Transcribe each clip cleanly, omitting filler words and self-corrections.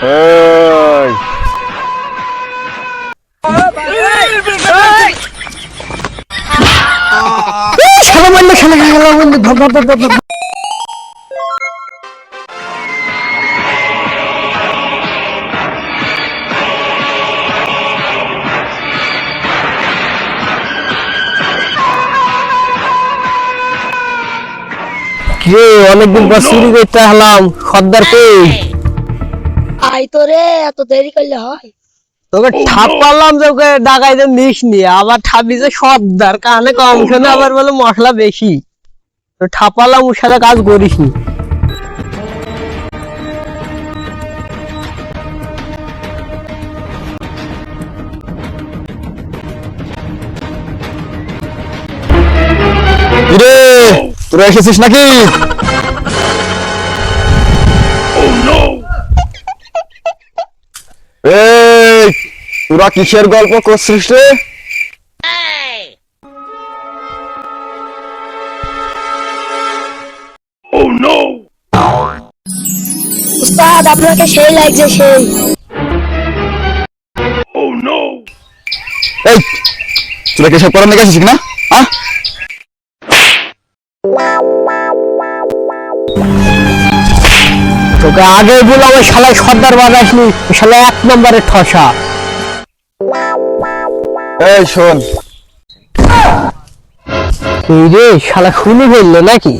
এই শালা মারলে শালা শালা বন্ধু ধর ধর ধর ধর কে অনেকদিন পর চুরি করতে হলাম সর্দার কই আই তো রে এত দেরি করলে হয়? তোকে ঠাপ পারলাম যে ওকে ডাকাইতে নিস নি আবার ঠাপি যে সর্দার কানে কম শোনে আবার বলে মশলা বেশি তো ঠাপালাম ওর সাথে কাজ করিস নি কিরে তোরা এসেছিস নাকি? এই তোরা কিসের গল্প করছিস রে? উস্তাদ আপনাকে সেই লাগছে সেই। এই তোরা কিসব করার লেগে আসিস না? তোকে আগে বললাম ওই শালা সর্দার বাজাসনি শালা এক নম্বরের ঠসা এই শোন এই রে শালা শুনি বললো নাকি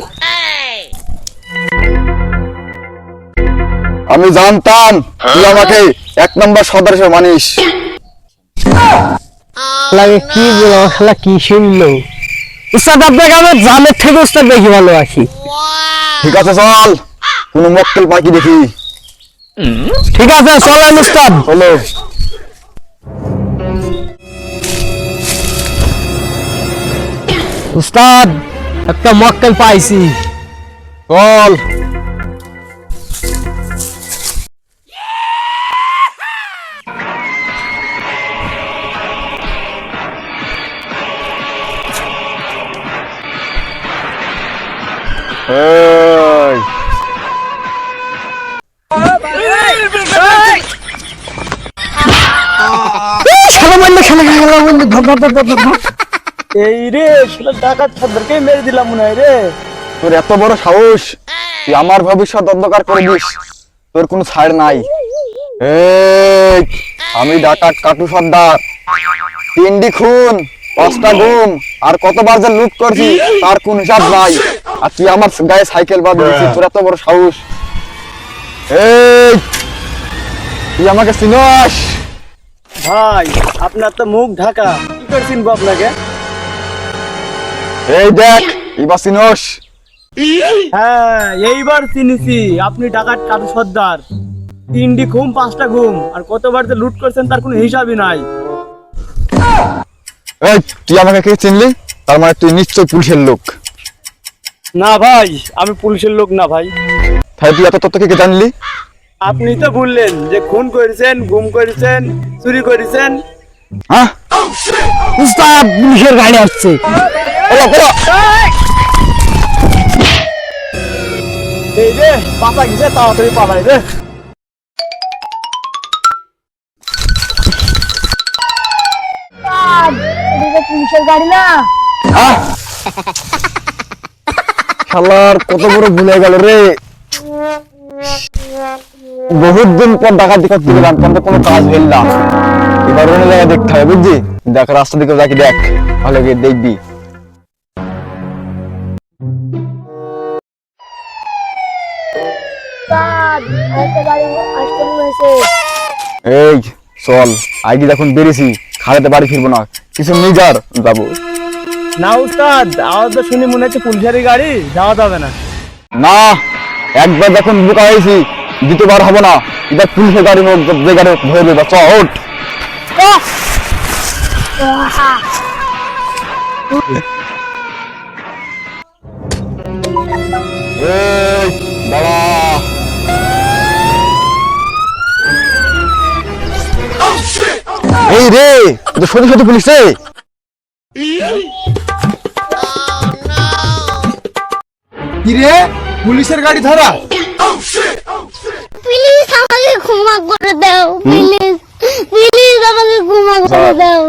আমি জানতাম তুই আমাকে এক নম্বর সর্দার হিসেবে মানিস। লাগে কি বলো শালা কি শুনলো উস্তাদ আপনাকে আমার জানের থেকে উস্তাদ বেশি ভালোবাসি ঠিক আছে চল কোন মক্কেল পাখি দেখি। ঠিক আছে চলেন উস্তাদ চলো উস্তাদ একটা মক্কেল পাইছি চল। এই শালা মারলে শালা শালা বন্ধু ধর ধর ধর ধর ধর এই রে সেটা ডাকাত সর্দারকে মেরে দিলাম মনে হয় রে। তোর এত বড় সাহস তুই আমার ভবিষ্যৎ অন্ধকার করে দিস তোর কোনো ছাড় নাই। এই আমি ডাকাত কাটু সর্দার 3টি খুন 5টা গুম আর কতবার যে লুট করছি তার কোন হিসাব নাই আর তুই আমার গায়ে সাইকেল বাদ দিয়েছিস তোর এত বড় সাহস। এই তুই আমাকে চিনস? ভাই আপনার তো মুখ ঢাকা কি করে চিনবো আপনাকে? এই দেখ এবার চিনস? হ্যাঁ এইবার চিনিছি আপনি ডাকাত কাটু সর্দার 3টি ঘুম 5টা ঘুম আর কতবার যে লুট করছেন তার কোনো হিসাবই নাই। এই তুই আমাকে কে চিনলি? তার মানে তুই নিশ্চয় পুলিশের লোক। না ভাই আমি পুলিশের লোক না ভাই। তাই তুই এত তথ্য কে জানলি? আপনি তো বললেন যে খুন করেছেন গুম করেছেন চুরি করেছেন। হ্যাঁ উস্তাদ পুলিশের গাড়ি আসছে এই রে পাপা গেছে তাড়াতাড়ি পালাই রে। এটা পুলিশের গাড়ি না? শালার কত বড় ভুলে গেল রে। বহুত দিন পর ডাকাতি করতে গেলাম কিন্তু কোনো কাজ হইল না। এবার অন্য জায়গায় দেখতে হবে বুঝছি। দেখ রাস্তা দিকে যাকি দেখ ভালো করে দেখবি। উস্তাদ একটা গাড়ি আসতে হয়েছে। এই চল আইডি যখন বেরিয়েছি খাড়াতে বাড়ি ফিরবো না কিছু নিজার যাবো না উস্তাদ আওয়াজ তো শুনে মনে হচ্ছে পুলিশের গাড়ি যাওয়া যাবে না। না। একবার যখন বোকা হয়েছি দ্বিতীয়বার হবে না। এবার পুলিশের গাড়ি হোক যে গাড়ি ধরবে বা চ ওঠ। এই দাঁড়া এই রে তো সত্যি সত্যি পুলিশ রে। কি রে পুলিশের গাড়ি ধরা প্লিজ আমাকে ক্ষমা করে দাও, প্লিজ প্লিজ আমাকে ক্ষমা করে দাও।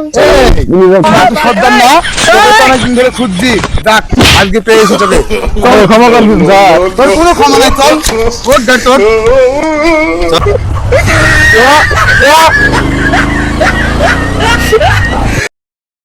কাটু সর্দার না, তোকে তো অনেকদিন ধরে খুঁজছি। যাক, আজকে পেয়েছি তোকে। ক্ষমা করবি যা। তোর কোনো ক্ষমা নাই, চল ওর ডা তোর।